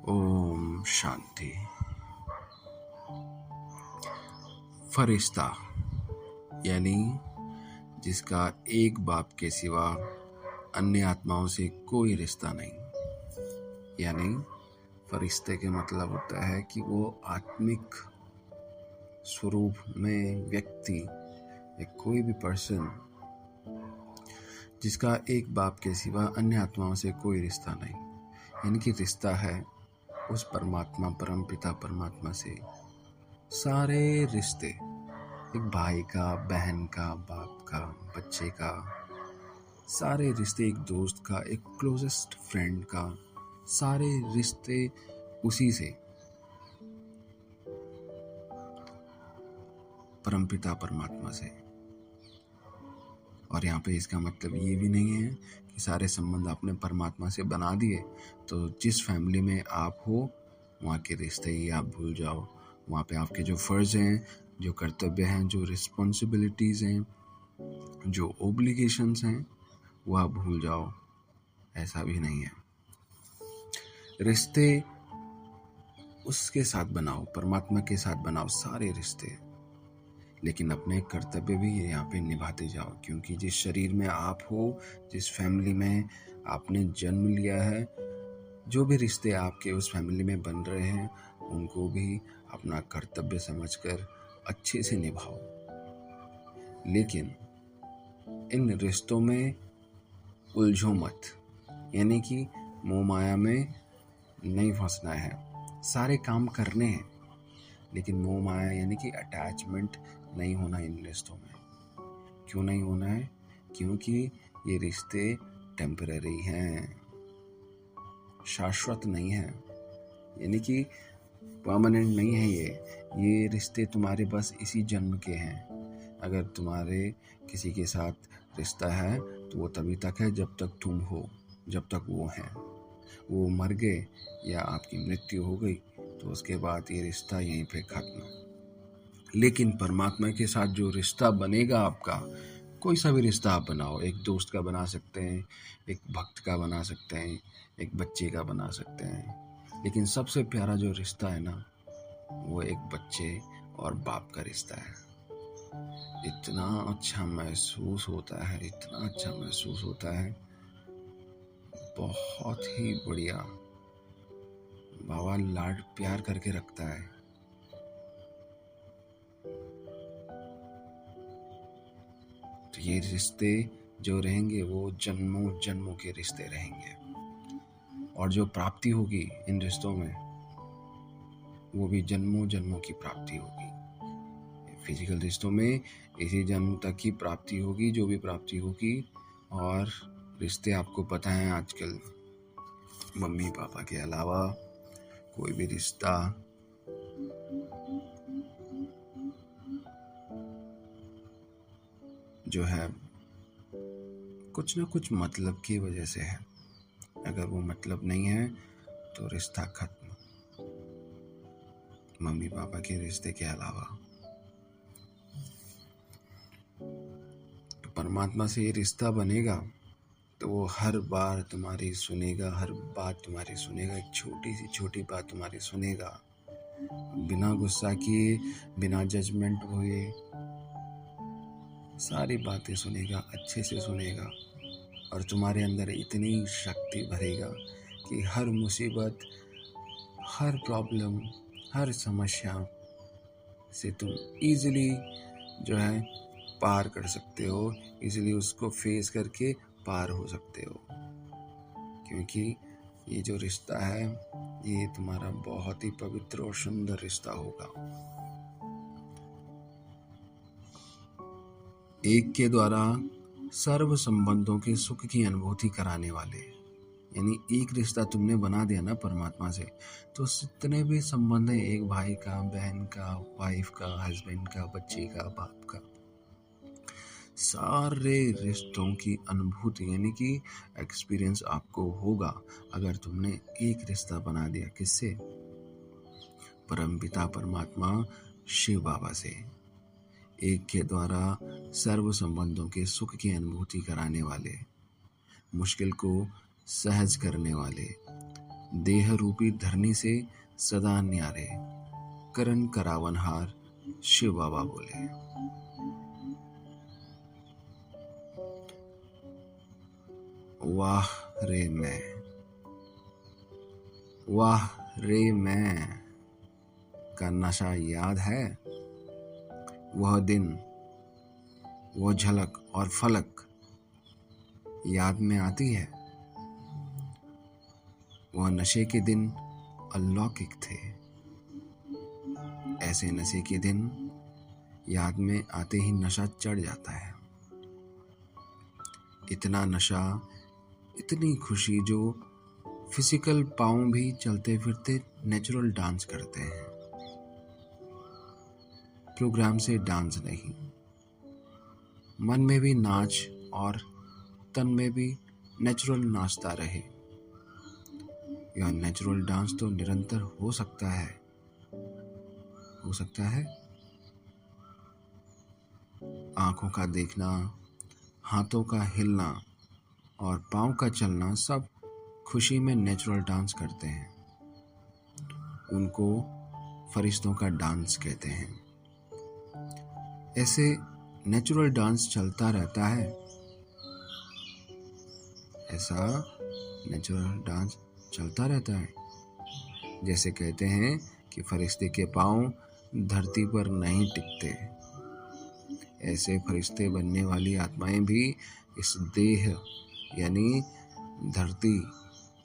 ओम शांति। फरिश्ता यानी जिसका एक बाप के सिवा अन्य आत्माओं से कोई रिश्ता नहीं। यानी फरिश्ते के मतलब होता है कि वो आत्मिक स्वरूप में व्यक्ति या कोई भी पर्सन जिसका एक बाप के सिवा अन्य आत्माओं से कोई रिश्ता नहीं, यानी कि रिश्ता है उस परमात्मा परम पिता परमात्मा से। सारे रिश्ते, एक भाई का, बहन का, बाप का, बच्चे का, सारे रिश्ते, एक दोस्त का, एक क्लोजेस्ट फ्रेंड का, सारे रिश्ते उसी से, परमपिता परमात्मा से। और यहाँ पे इसका मतलब ये भी नहीं है कि सारे संबंध आपने परमात्मा से बना दिए तो जिस फैमिली में आप हो वहाँ के रिश्ते ही आप भूल जाओ। वहाँ पे आपके जो फ़र्ज़ हैं, जो कर्तव्य हैं, जो रिस्पॉन्सिबिलिटीज़ हैं, जो ओब्लिगेशंस हैं, वो आप भूल जाओ। ऐसा भी नहीं है। रिश्ते उसके साथ बनाओ, परमात्मा के साथ बनाओ सारे रिश्ते, लेकिन अपने कर्तव्य भी यहाँ पे निभाते जाओ। क्योंकि जिस शरीर में आप हो, जिस फैमिली में आपने जन्म लिया है, जो भी रिश्ते आपके उस फैमिली में बन रहे हैं उनको भी अपना कर्तव्य समझकर अच्छे से निभाओ। लेकिन इन रिश्तों में उलझो मत, यानी कि मोह माया में नहीं फंसना है। सारे काम करने हैं लेकिन मोह माया यानी कि अटैचमेंट नहीं होना इन रिश्तों में। क्यों नहीं होना है? क्योंकि ये रिश्ते टेम्पररी हैं, शाश्वत नहीं है, यानी कि परमानेंट नहीं है। ये रिश्ते तुम्हारे बस इसी जन्म के हैं। अगर तुम्हारे किसी के साथ रिश्ता है तो वो तभी तक है जब तक तुम हो, जब तक वो हैं। वो मर गए या आपकी मृत्यु हो गई तो उसके बाद ये रिश्ता यहीं पे खत्म। लेकिन परमात्मा के साथ जो रिश्ता बनेगा आपका, कोई सा भी रिश्ता आप बनाओ, एक दोस्त का बना सकते हैं, एक भक्त का बना सकते हैं, एक बच्चे का बना सकते हैं, लेकिन सबसे प्यारा जो रिश्ता है ना, वो एक बच्चे और बाप का रिश्ता है। इतना अच्छा महसूस होता है, इतना अच्छा महसूस होता है, बहुत ही बढ़िया। बाबा लाड प्यार करके रखता है। तो ये रिश्ते जो रहेंगे वो जन्मों जन्मों के रिश्ते रहेंगे, और जो प्राप्ति होगी इन रिश्तों में वो भी जन्मों जन्मों की प्राप्ति होगी। फिजिकल रिश्तों में इसी जन्म तक की प्राप्ति होगी, जो भी प्राप्ति होगी। और रिश्ते आपको पता है आजकल मम्मी पापा के अलावा कोई भी रिश्ता जो है कुछ ना कुछ मतलब की वजह से है। अगर वो मतलब नहीं है तो रिश्ता खत्म, मम्मी पापा के रिश्ते के अलावा। तो परमात्मा से ये रिश्ता बनेगा तो वो हर बार तुम्हारी सुनेगा, हर बात तुम्हारी सुनेगा, एक छोटी सी छोटी बात तुम्हारी सुनेगा, बिना गुस्सा किए, बिना जजमेंट हुए, सारी बातें सुनेगा, अच्छे से सुनेगा। और तुम्हारे अंदर इतनी शक्ति भरेगा कि हर मुसीबत, हर प्रॉब्लम, हर समस्या से तुम इजीली जो है पार कर सकते हो, इजीली उसको फेस करके पार हो सकते हो। क्योंकि ये जो रिश्ता है ये तुम्हारा बहुत ही पवित्र और सुंदर रिश्ता होगा। एक के द्वारा सर्व संबंधों के सुख की अनुभूति कराने वाले, यानी एक रिश्ता तुमने बना दिया ना परमात्मा से, तो जितने भी संबंध हैं, एक भाई का, बहन का, वाइफ का, हस्बैंड का, बच्चे का, बाप का, सारे रिश्तों की अनुभूति यानी कि एक्सपीरियंस आपको होगा अगर तुमने एक रिश्ता बना दिया। किससे? परमपिता परमात्मा शिव बाबा से। एक के द्वारा सर्व संबंधों के सुख की अनुभूति कराने वाले, मुश्किल को सहज करने वाले, देह रूपी धरनी से सदा न्यारे, करन करावनहार शिव बाबा बोले। वाह रे मैं, वाह रे मैं का नशा याद है? वह दिन, वो झलक और फलक याद में आती है। वह नशे के दिन अलौकिक थे। ऐसे नशे के दिन याद में आते ही नशा चढ़ जाता है। इतना नशा, इतनी खुशी जो फिजिकल पाँव भी चलते फिरते नेचुरल डांस करते हैं। प्रोग्राम से डांस नहीं, मन में भी नाच और तन में भी नेचुरल नाचता रहे। यह नेचुरल डांस तो निरंतर हो सकता है, हो सकता है। आंखों का देखना, हाथों का हिलना और पाँव का चलना सब खुशी में नेचुरल डांस करते हैं। उनको फरिश्तों का डांस कहते हैं। ऐसे नेचुरल डांस चलता रहता है। ऐसा नेचुरल डांस चलता रहता है। जैसे कहते हैं कि फरिश्ते के पाँव धरती पर नहीं टिकते, ऐसे फरिश्ते बनने वाली आत्माएं भी इस देह यानी धरती,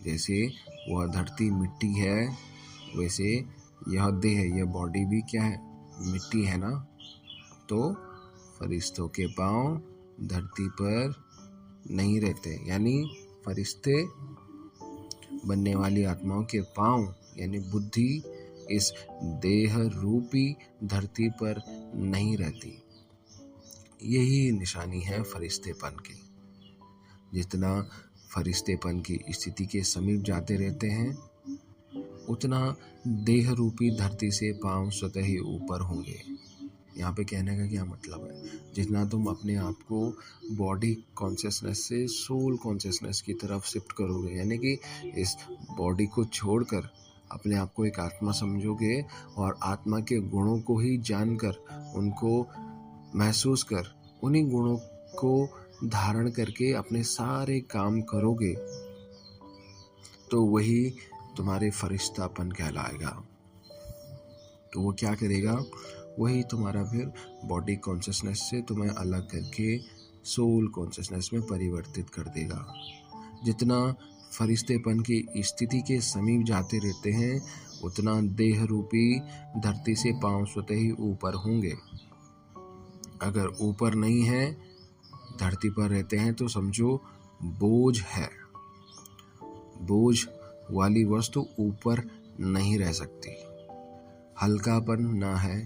जैसे वह धरती मिट्टी है वैसे यह देह, यह बॉडी भी क्या है? मिट्टी है ना। तो फरिश्तों के पाँव धरती पर नहीं रहते, यानी फरिश्ते बनने वाली आत्माओं के पाँव यानी बुद्धि इस देह रूपी धरती पर नहीं रहती। यही निशानी है फरिश्तेपन की। जितना फरिश्तेपन की स्थिति के समीप जाते रहते हैं, उतना देह रूपी धरती से पाँव स्वतः ही ऊपर होंगे। यहाँ पे कहने का क्या मतलब है? जितना तुम अपने आप को बॉडी कॉन्शियसनेस से सोल कॉन्शियसनेस की तरफ शिफ्ट करोगे, यानी कि इस बॉडी को छोड़कर अपने आप को एक आत्मा समझोगे और आत्मा के गुणों को ही जानकर, उनको महसूस कर, उन्हीं गुणों को धारण करके अपने सारे काम करोगे, तो वही तुम्हारे फरिश्तापन कहलाएगा। तो वो क्या करेगा? वही तुम्हारा फिर बॉडी कॉन्शियसनेस से तुम्हें अलग करके सोल कॉन्शियसनेस में परिवर्तित कर देगा। जितना फरिश्तेपन की स्थिति के समीप जाते रहते हैं, उतना देह रूपी धरती से पांव स्वतः ही ऊपर होंगे। अगर ऊपर नहीं है, धरती पर रहते हैं, तो समझो बोझ है। बोझ वाली वस्तु ऊपर नहीं रह सकती। हल्कापन ना है,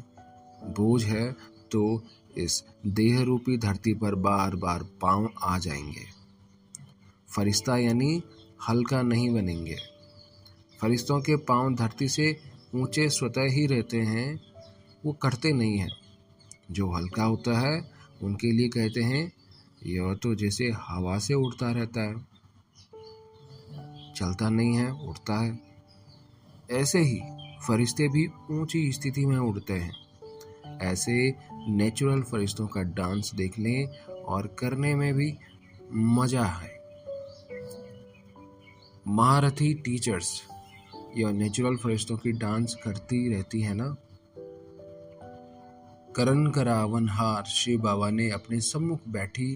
बोझ है, तो इस देह रूपी धरती पर बार बार पांव आ जाएंगे। फरिश्ता यानी हल्का नहीं बनेंगे। फरिश्तों के पांव धरती से ऊंचे स्वतः ही रहते हैं, वो करते नहीं हैं। जो हल्का होता है उनके लिए कहते हैं यह तो जैसे हवा से उड़ता रहता है, चलता नहीं है, उड़ता है। ऐसे ही फरिश्ते भी ऊंची स्थिति में उड़ते हैं। ऐसे नेचुरल फरिश्तों का डांस देखने और करने में भी मजा है। महारथी टीचर्स यह नेचुरल फरिश्तों की डांस करती रहती है ना। करन करावनहार शिव बाबा ने अपने सम्मुख बैठी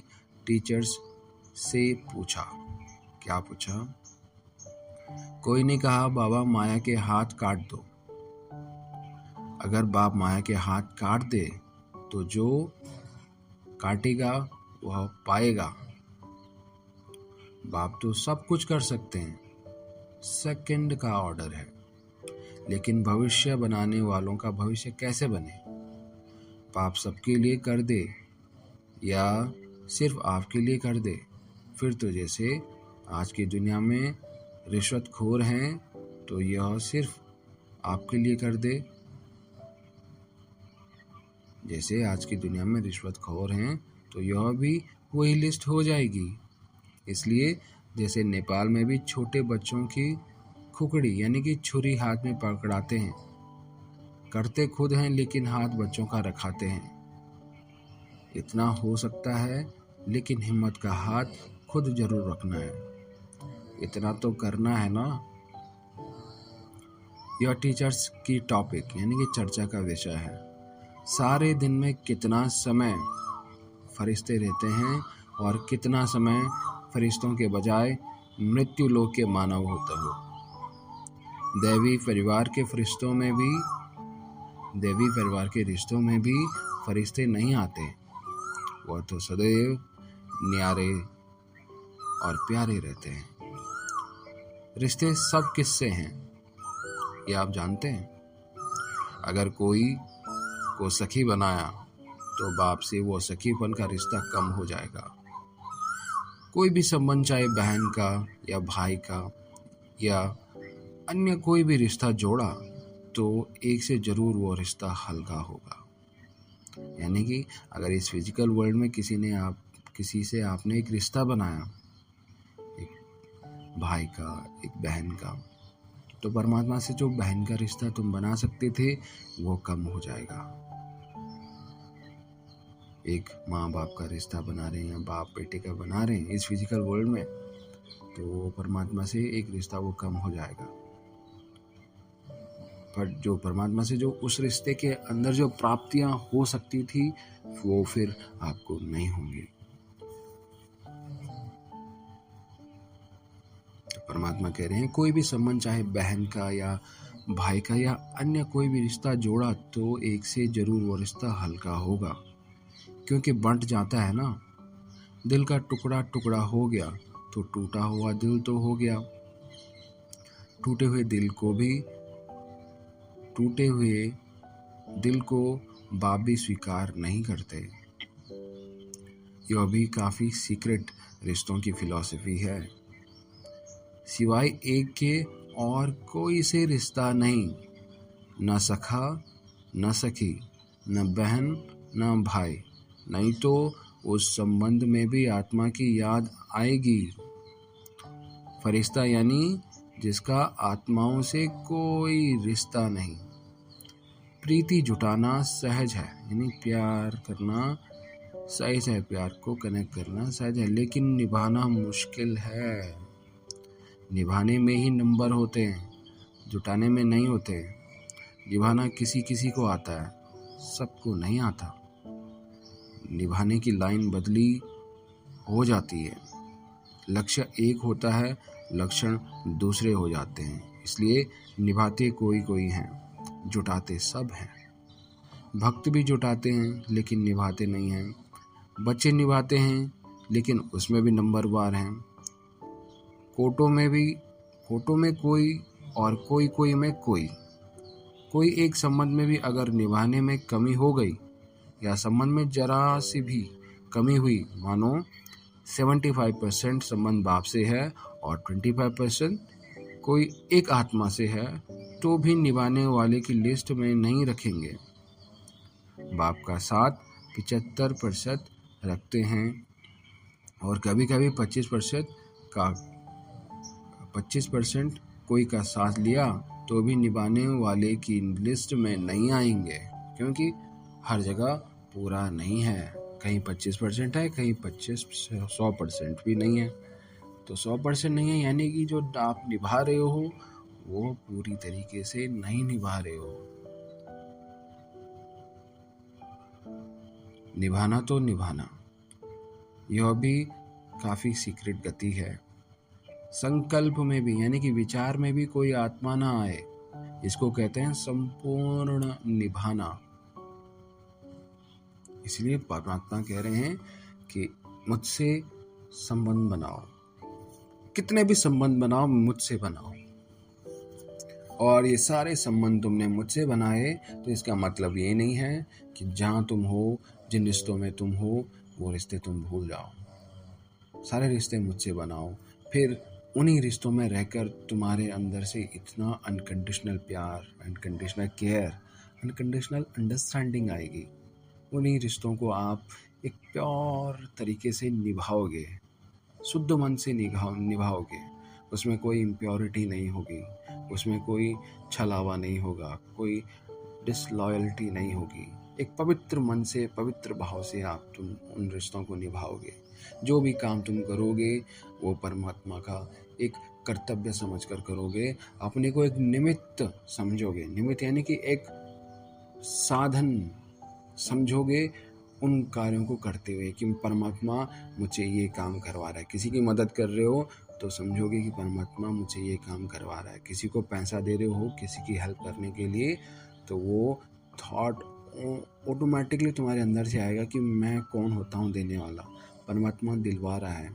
टीचर्स से पूछा। क्या पूछा? कोई ने कहा बाबा माया के हाथ काट दो। अगर बाप माया के हाथ काट दे तो जो काटेगा वह पाएगा। बाप तो सब कुछ कर सकते हैं, सेकंड का ऑर्डर है, लेकिन भविष्य बनाने वालों का भविष्य कैसे बने? पाप सबके लिए कर दे या सिर्फ आपके लिए कर दे, फिर तो जैसे आज की दुनिया में रिश्वतखोर हैं, तो यह सिर्फ आपके लिए कर दे। जैसे आज की दुनिया में रिश्वतखोर हैं, तो यह भी वही लिस्ट हो जाएगी। इसलिए जैसे नेपाल में भी छोटे बच्चों की खुकड़ी यानी कि छुरी हाथ में पकड़ाते हैं, करते खुद हैं लेकिन हाथ बच्चों का रखाते हैं। इतना हो सकता है लेकिन हिम्मत का हाथ खुद जरूर रखना है। इतना तो करना है ना। यह टीचर्स की टॉपिक यानी कि चर्चा का विषय है। सारे दिन में कितना समय फरिश्ते रहते हैं और कितना समय फरिश्तों के बजाय मृत्यु लोक के मानव होता हो। दैवी परिवार के रिश्तों में भी फरिश्ते नहीं आते। वह तो सदैव न्यारे और प्यारे रहते हैं। रिश्ते सब किससे हैं ये आप जानते हैं। अगर कोई को सखी बनाया तो बाप से वो सखीपन का रिश्ता कम हो जाएगा। कोई भी संबंध चाहे बहन का या भाई का या अन्य कोई भी रिश्ता जोड़ा तो एक से जरूर वो रिश्ता हल्का होगा। यानी कि अगर इस फिजिकल वर्ल्ड में किसी से आपने एक रिश्ता बनाया, एक भाई का, एक बहन का, तो परमात्मा से जो बहन का रिश्ता तुम बना सकते थे वो कम हो जाएगा। एक माँ बाप का रिश्ता बना रहे हैं या बाप बेटे का बना रहे हैं इस फिजिकल वर्ल्ड में, तो परमात्मा से एक रिश्ता वो कम हो जाएगा। पर जो परमात्मा से जो उस रिश्ते के अंदर जो प्राप्तियां हो सकती थी वो फिर आपको नहीं होंगी। तो परमात्मा कह रहे हैं कोई भी संबंध चाहे बहन का या भाई का या अन्य कोई भी रिश्ता जोड़ा तो एक से जरूर वो रिश्ता हल्का होगा, क्योंकि बंट जाता है ना। दिल का टुकड़ा टुकड़ा हो गया तो टूटा हुआ दिल तो हो गया। टूटे हुए दिल को बाप भी स्वीकार नहीं करते। यह भी काफी सीक्रेट रिश्तों की फिलॉसफी है। सिवाय एक के और कोई से रिश्ता नहीं, न सखा न सखी, न बहन न भाई, नहीं तो उस संबंध में भी आत्मा की याद आएगी। फरिश्ता यानी जिसका आत्माओं से कोई रिश्ता नहीं। प्रीति जुटाना सहज है, यानी प्यार करना सहज है, प्यार को कनेक्ट करना सहज है, लेकिन निभाना मुश्किल है। निभाने में ही नंबर होते हैं, जुटाने में नहीं होते। निभाना किसी किसी को आता है, सबको नहीं आता। निभाने की लाइन बदली हो जाती है। लक्ष्य एक होता है, लक्षण दूसरे हो जाते हैं। इसलिए निभाते कोई कोई हैं, जुटाते सब हैं। भक्त भी जुटाते हैं लेकिन निभाते नहीं हैं। बच्चे निभाते हैं लेकिन उसमें भी नंबरवार हैं। कोटों में कोई और कोई में कोई एक संबंध में भी अगर निभाने में कमी हो गई या संबंध में जरा सी भी कमी हुई, मानो 75% संबंध बाप से है और 25% कोई एक आत्मा से है, तो भी निभाने वाले की लिस्ट में नहीं रखेंगे। बाप का साथ 75% रखते हैं और कभी कभी 25% कोई का साथ लिया तो भी निभाने वाले की लिस्ट में नहीं आएंगे, क्योंकि हर जगह पूरा नहीं है। कहीं 25% है, कहीं 100% भी नहीं है। तो 100% नहीं है यानी कि जो आप निभा रहे हो वो पूरी तरीके से नहीं निभा रहे हो। निभाना तो निभाना, यह भी काफी सीक्रेट गति है। संकल्प में भी यानी कि विचार में भी कोई आत्मा ना आए, इसको कहते हैं संपूर्ण निभाना। इसलिए परमात्मा कह रहे हैं कि मुझसे संबंध बनाओ, कितने भी संबंध बनाओ, मुझसे बनाओ। और ये सारे संबंध तुमने मुझसे बनाए तो इसका मतलब ये नहीं है कि जहाँ तुम हो, जिन रिश्तों में तुम हो, वो रिश्ते तुम भूल जाओ। सारे रिश्ते मुझसे बनाओ, फिर उन्हीं रिश्तों में रहकर तुम्हारे अंदर से इतना अनकंडीशनल प्यार, अनकंडीशनल केयर, अनकंडीशनल अंडरस्टैंडिंग आएगी। उन्हीं रिश्तों को आप एक प्योर तरीके से निभाओगे, शुद्ध मन से निभाओगे। उसमें कोई इम्प्योरिटी नहीं होगी, उसमें कोई छलावा नहीं होगा, कोई डिसलॉयल्टी नहीं होगी। एक पवित्र मन से, पवित्र भाव से तुम उन रिश्तों को निभाओगे। जो भी काम तुम करोगे वो परमात्मा का एक कर्तव्य समझकर करोगे। अपने को एक निमित्त समझोगे, निमित्त यानी कि एक साधन समझोगे उन कार्यों को करते हुए कि परमात्मा मुझे ये काम करवा रहा है। किसी की मदद कर रहे हो तो समझोगे कि परमात्मा मुझे ये काम करवा रहा है। किसी को पैसा दे रहे हो किसी की हेल्प करने के लिए, तो वो थॉट ऑटोमेटिकली तुम्हारे अंदर से आएगा कि मैं कौन होता हूँ देने वाला, परमात्मा दिलवा रहा है।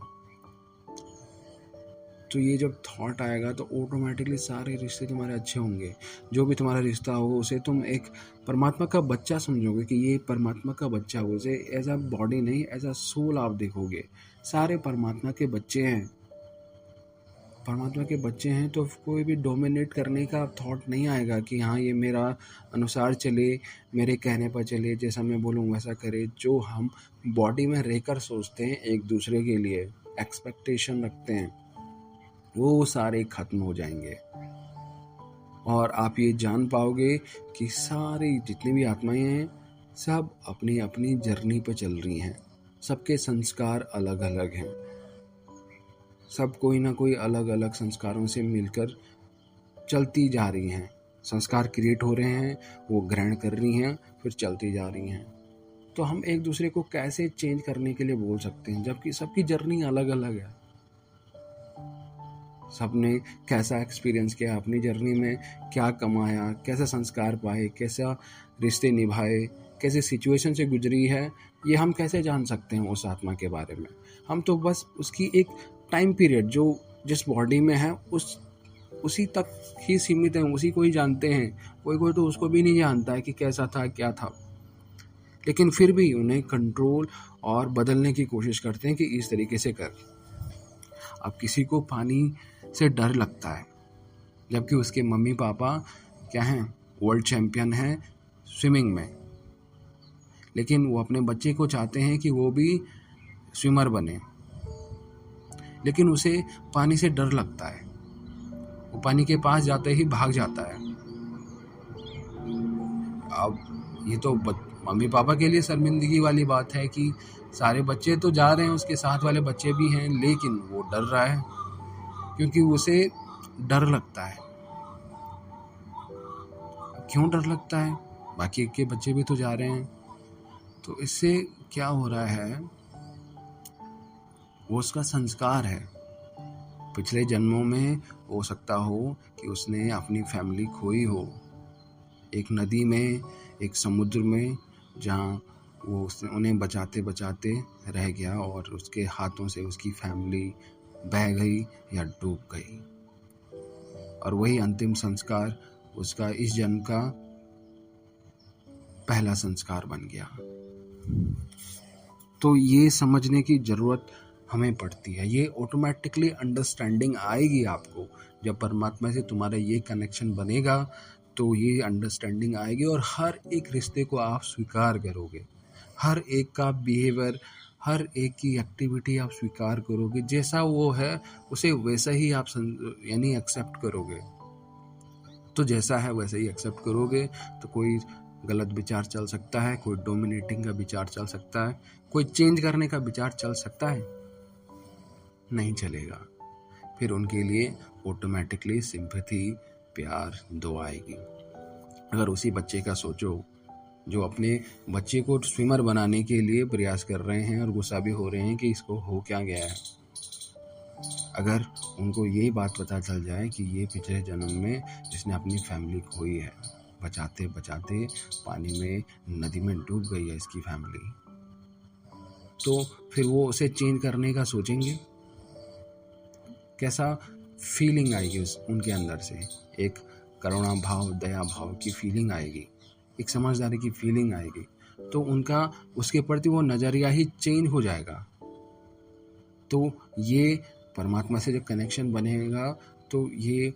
तो ये जब थॉट आएगा तो ऑटोमेटिकली सारे रिश्ते तुम्हारे अच्छे होंगे। जो भी तुम्हारा रिश्ता होगा उसे तुम एक परमात्मा का बच्चा समझोगे कि ये परमात्मा का बच्चा हो। उसे एज अ बॉडी नहीं, एज अ सोल आप देखोगे। सारे परमात्मा के बच्चे हैं, परमात्मा के बच्चे हैं, तो कोई भी डोमिनेट करने का थॉट नहीं आएगा कि हाँ ये मेरा अनुसार चले, मेरे कहने पर चले, जैसा मैं बोलूँ वैसा करे। जो हम बॉडी में रहकर सोचते हैं एक दूसरे के लिए, एक्सपेक्टेशन रखते हैं, वो सारे खत्म हो जाएंगे। और आप ये जान पाओगे कि सारी जितनी भी आत्माएं हैं सब अपनी अपनी जर्नी पर चल रही हैं। सबके संस्कार अलग अलग हैं, सब कोई ना कोई अलग अलग संस्कारों से मिलकर चलती जा रही हैं। संस्कार क्रिएट हो रहे हैं, वो ग्रहण कर रही हैं, फिर चलती जा रही हैं। तो हम एक दूसरे को कैसे चेंज करने के लिए बोल सकते हैं, जबकि सबकी जर्नी अलग अलग है। सबने कैसा एक्सपीरियंस किया अपनी जर्नी में, क्या कमाया, कैसे संस्कार पाए, कैसा रिश्ते निभाए, कैसे सिचुएशन से गुजरी है, ये हम कैसे जान सकते हैं उस आत्मा के बारे में। हम तो बस उसकी एक टाइम पीरियड जो जिस बॉडी में है उसी तक ही सीमित हैं, उसी को ही जानते हैं। कोई तो उसको भी नहीं जानता है कि कैसा था क्या था, लेकिन फिर भी उन्हें कंट्रोल और बदलने की कोशिश करते हैं कि इस तरीके से कर। अब किसी को पानी से डर लगता है, जबकि उसके मम्मी पापा क्या हैं, वर्ल्ड चैम्पियन हैं स्विमिंग में, लेकिन वो अपने बच्चे को चाहते हैं कि वो भी स्विमर बने, लेकिन उसे पानी से डर लगता है। वो पानी के पास जाते ही भाग जाता है। अब ये तो मम्मी पापा के लिए शर्मिंदगी वाली बात है कि सारे बच्चे तो जा रहे हैं, उसके साथ वाले बच्चे भी हैं, लेकिन वो डर रहा है क्योंकि उसे डर लगता है। क्यों डर लगता है? बाकी के बच्चे भी तो जा रहे हैं। तो इससे क्या हो रहा है, वो उसका संस्कार है। पिछले जन्मों में हो सकता हो कि उसने अपनी फैमिली खोई हो, एक नदी में, एक समुद्र में, जहाँ वो उन्हें बचाते बचाते रह गया और उसके हाथों से उसकी फैमिली बह गई या डूब गई। और वही अंतिम संस्कार उसका इस जन्म का पहला संस्कार बन गया। तो ये समझने की ज़रूरत हमें पड़ती है। ये ऑटोमेटिकली अंडरस्टैंडिंग आएगी आपको जब परमात्मा से तुम्हारा ये कनेक्शन बनेगा, तो ये अंडरस्टैंडिंग आएगी और हर एक रिश्ते को आप स्वीकार करोगे। हर एक का बिहेवियर, हर एक की एक्टिविटी आप स्वीकार करोगे। जैसा वो है उसे वैसा ही आप यानी एक्सेप्ट करोगे। तो जैसा है वैसे ही एक्सेप्ट करोगे। तो कोई गलत विचार चल सकता है, कोई डोमिनेटिंग का विचार चल सकता है, कोई चेंज करने का विचार चल सकता है, नहीं चलेगा। फिर उनके लिए ऑटोमेटिकली सिंपैथी, प्यार, दुआ आएगी। अगर उसी बच्चे का सोचो जो अपने बच्चे को स्विमर बनाने के लिए प्रयास कर रहे हैं और गुस्सा भी हो रहे हैं कि इसको हो क्या गया है, अगर उनको यही बात पता चल जाए कि ये पिछले जन्म में जिसने अपनी फैमिली खोई है, बचाते बचाते पानी में, नदी में डूब गई है इसकी फैमिली, तो फिर वो उसे चेंज करने का सोचेंगे। कैसा फीलिंग आएगी उनके अंदर से, एक करुणा भाव, दया भाव की फीलिंग आएगी, एक समझदारी की फीलिंग आएगी। तो उनका उसके प्रति वो नज़रिया ही चेंज हो जाएगा। तो ये परमात्मा से जो कनेक्शन बनेगा, तो ये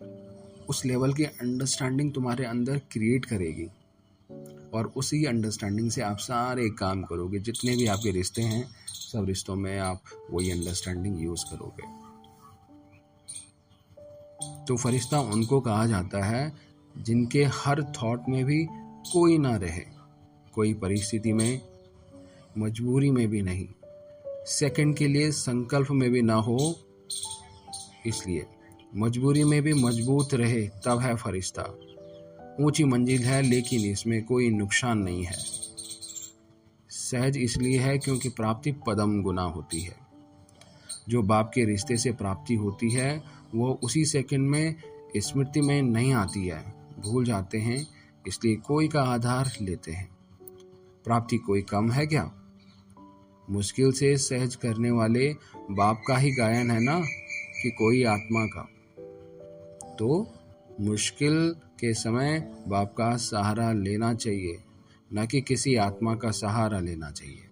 उस लेवल की अंडरस्टैंडिंग तुम्हारे अंदर क्रिएट करेगी और उसी अंडरस्टैंडिंग से आप सारे काम करोगे। जितने भी आपके रिश्ते हैं, सब रिश्तों में आप वही अंडरस्टैंडिंग यूज़ करोगे। तो फरिश्ता उनको कहा जाता है जिनके हर थॉट में भी कोई ना रहे, कोई परिस्थिति में, मजबूरी में भी नहीं, सेकंड के लिए संकल्प में भी ना हो। इसलिए मजबूरी में भी मजबूत रहे, तब है फरिश्ता। ऊंची मंजिल है लेकिन इसमें कोई नुकसान नहीं है। सहज इसलिए है क्योंकि प्राप्ति पदम गुना होती है। जो बाप के रिश्ते से प्राप्ति होती है वो उसी सेकंड में स्मृति में नहीं आती है, भूल जाते हैं, इसलिए कोई का आधार लेते हैं। प्राप्ति कोई कम है क्या? मुश्किल से सहज करने वाले बाप का ही गायन है ना, कि कोई आत्मा का। तो मुश्किल के समय बाप का सहारा लेना चाहिए, न कि किसी आत्मा का सहारा लेना चाहिए।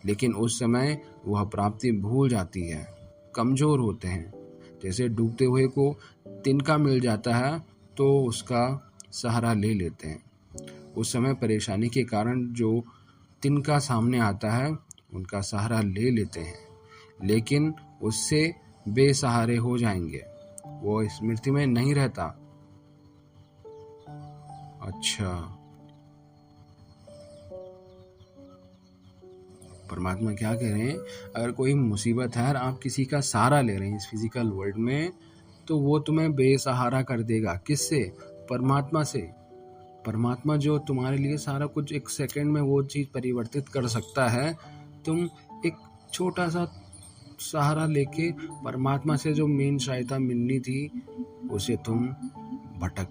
लेकिन उस समय वह प्राप्ति भूल जाती है, कमज़ोर होते हैं। जैसे डूबते हुए को तिनका मिल जाता है तो उसका सहारा ले लेते हैं। उस समय परेशानी के कारण जो तिनका सामने आता है उनका सहारा ले लेते हैं, लेकिन उससे बेसहारे हो जाएंगे, वो स्मृति में नहीं रहता। अच्छा, परमात्मा क्या कह रहे हैं? अगर कोई मुसीबत है और आप किसी का सहारा ले रहे हैं इस फिजिकल वर्ल्ड में, तो वो तुम्हें बेसहारा कर देगा। किससे? परमात्मा से। परमात्मा जो तुम्हारे लिए सारा कुछ एक सेकंड में वो चीज़ परिवर्तित कर सकता है। तुम एक छोटा सा सहारा लेके परमात्मा से जो मेन सहायता मिलनी थी उसे तुम भटक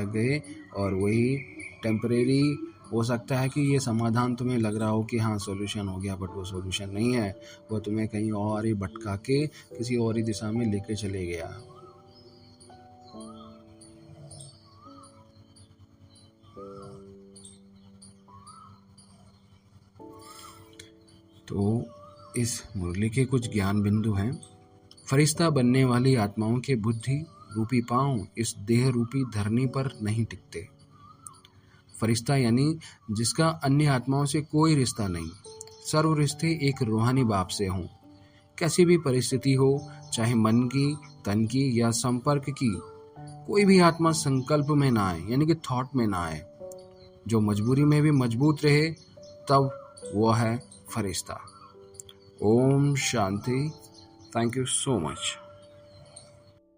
गए और वही टेम्परेरी हो सकता है कि ये समाधान तुम्हें लग रहा हो कि हाँ सॉल्यूशन हो गया, बट वो सॉल्यूशन नहीं है। वो तुम्हें कहीं और ही भटका के किसी और ही दिशा में लेके चले गया। तो इस मुरली के कुछ ज्ञान बिंदु हैं। फरिश्ता बनने वाली आत्माओं के बुद्धि रूपी पांव इस देह रूपी धरनी पर नहीं टिकते। फरिश्ता यानी जिसका अन्य आत्माओं से कोई रिश्ता नहीं, सर्व रिश्ते एक रूहानी बाप से हों। कैसी भी परिस्थिति हो, चाहे मन की, तन की या संपर्क की, कोई भी आत्मा संकल्प में ना आए, यानी कि थॉट में ना आए। जो मजबूरी में भी मजबूत रहे, तब वो है फरिश्ता। ओम शांति। Thank you so much.